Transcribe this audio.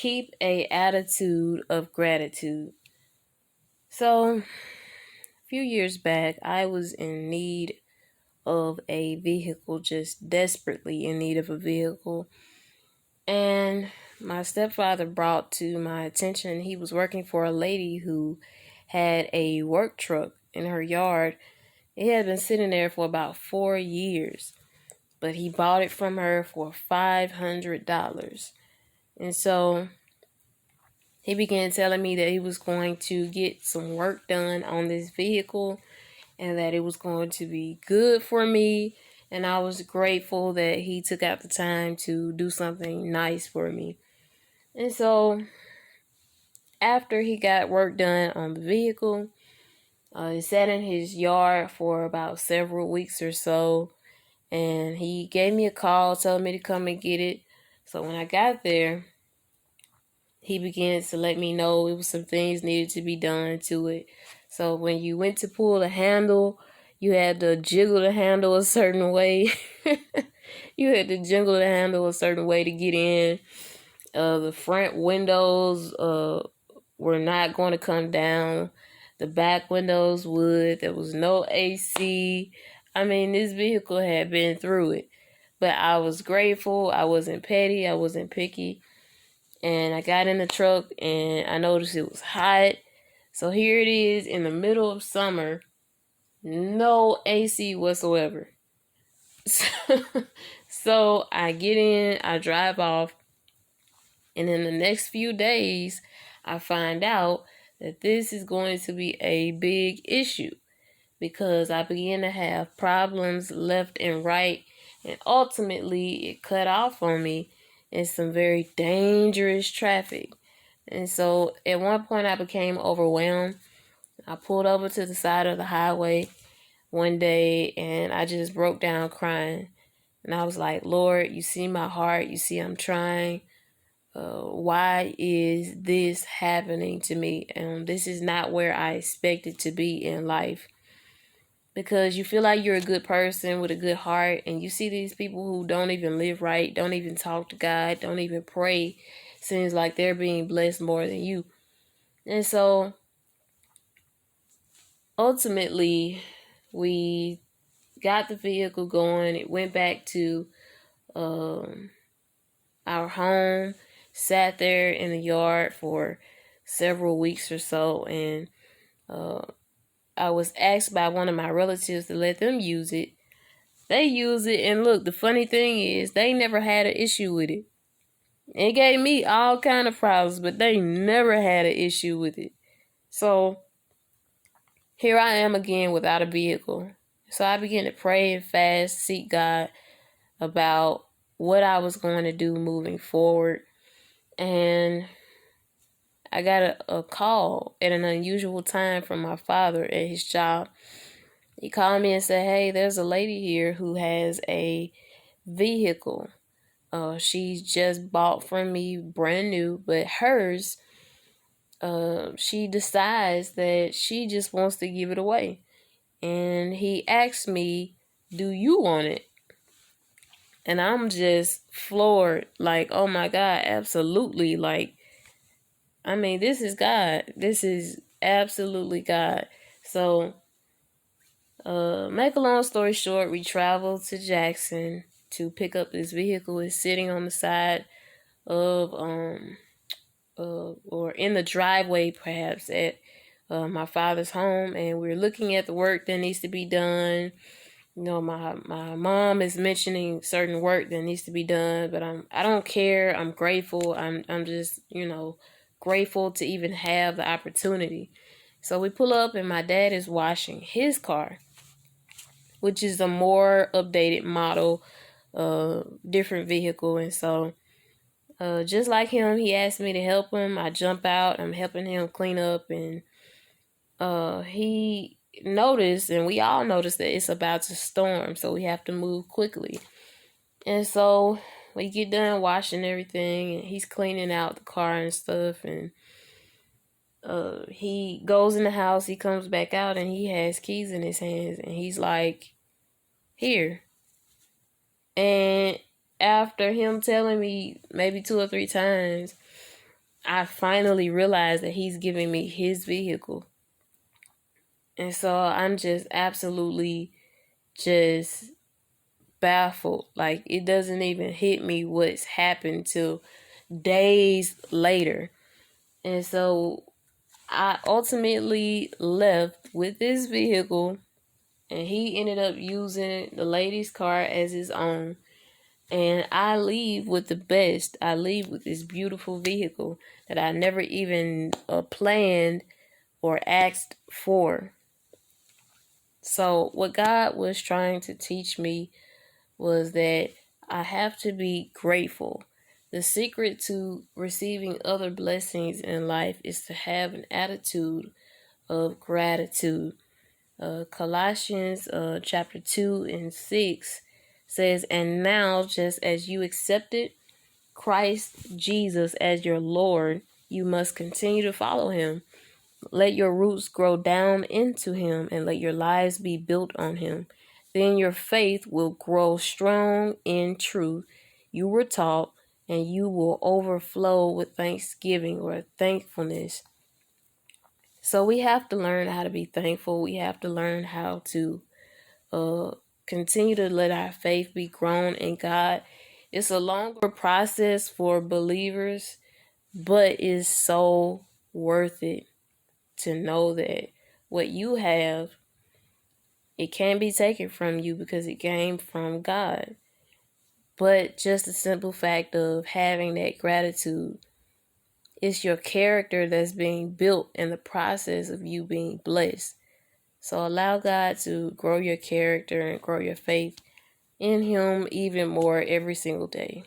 keep a attitude of gratitude. So, a few years back, I was in need of a vehicle, just desperately in need of a vehicle. And my stepfather brought to my attention he was working for a lady who had a work truck in her yard. It had been sitting there for about 4 years, but he bought it from her for $500. And so he began telling me that he was going to get some work done on this vehicle and that it was going to be good for me. And I was grateful that he took out the time to do something nice for me. And so after he got work done on the vehicle, it sat in his yard for about several weeks or so. And he gave me a call, telling me to come and get it. So when I got there, he began to let me know it was some things needed to be done to it. So when you went to pull the handle, you had to jiggle the handle a certain way. You had to jiggle the handle a certain way to get in. The front windows were not going to come down. The back windows would. There was no AC. I mean, this vehicle had been through it. But I was grateful. I wasn't petty. I wasn't picky. And I got in the truck and I noticed it was hot. So here it is in the middle of summer. No AC whatsoever. So I get in, I drive off. And in the next few days, I find out that this is going to be a big issue because I began to have problems left and right. And ultimately, it cut off on me in some very dangerous traffic. And so at one point, I became overwhelmed. I pulled over to the side of the highway one day and I just broke down crying. And I was like, Lord, you see my heart. You see I'm trying. Why is this happening to me? And this is not where I expected to be in life. Because you feel like you're a good person with a good heart, and you see these people who don't even live right, don't even talk to God, don't even pray. Seems like they're being blessed more than you. And so ultimately, we got the vehicle going. It went back to our home, sat there in the yard for several weeks or so, and I was asked by one of my relatives to let them use it. They use it, and look, the funny thing is they never had an issue with it. It gave me all kind of problems, but they never had an issue with it. So here I am again without a vehicle. So I began to pray and fast, seek God about what I was going to do moving forward. And I got a call at an unusual time from my father at his job. He called me and said, hey, there's a lady here who has a vehicle. She just bought from me brand new, but hers, she decides that she just wants to give it away. And he asked me, do you want it? And I'm just floored, like, oh my God, absolutely. Like, I mean, this is God. This is absolutely God. So, make a long story short, we traveled to Jackson to pick up this vehicle. It's sitting on the side of, or in the driveway, perhaps, at my father's home. And we're looking at the work that needs to be done. You know, my mom is mentioning certain work that needs to be done, but I don't care. I'm grateful. I'm just, grateful to even have the opportunity. So we pull up and my dad is washing his car, which is a more updated model, different vehicle. And so just like him, he asked me to help him. I jump out. I'm helping him clean up, and he noticed, and we all noticed, that it's about to storm, so we have to move quickly. And so we get done washing everything, and he's cleaning out the car and stuff, and he goes in the house, he comes back out, and he has keys in his hands, and he's like, here. And after him telling me maybe 2 or 3 times I finally realized that he's giving me his vehicle. And so I'm just absolutely just baffled. Like, it doesn't even hit me what's happened till days later. And so I ultimately left with this vehicle, and he ended up using the lady's car as his own. And I leave with the best. I leave with this beautiful vehicle that I never even planned or asked for. So, what God was trying to teach me was that I have to be grateful. The secret to receiving other blessings in life is to have an attitude of gratitude. Colossians chapter 2 and 6 says, "And now, just as you accepted Christ Jesus as your Lord, you must continue to follow him. Let your roots grow down into him and let your lives be built on him. Then your faith will grow strong in truth you were taught, and you will overflow with thanksgiving or thankfulness." So we have to learn how to be thankful. We have to learn how to uh, continue to let our faith be grown in God. It's a longer process for believers, but it's so worth it to know that what you have, it can be taken from you because it came from God. But just the simple fact of having that gratitude, it's your character that's being built in the process of you being blessed. So allow God to grow your character and grow your faith in him even more every single day.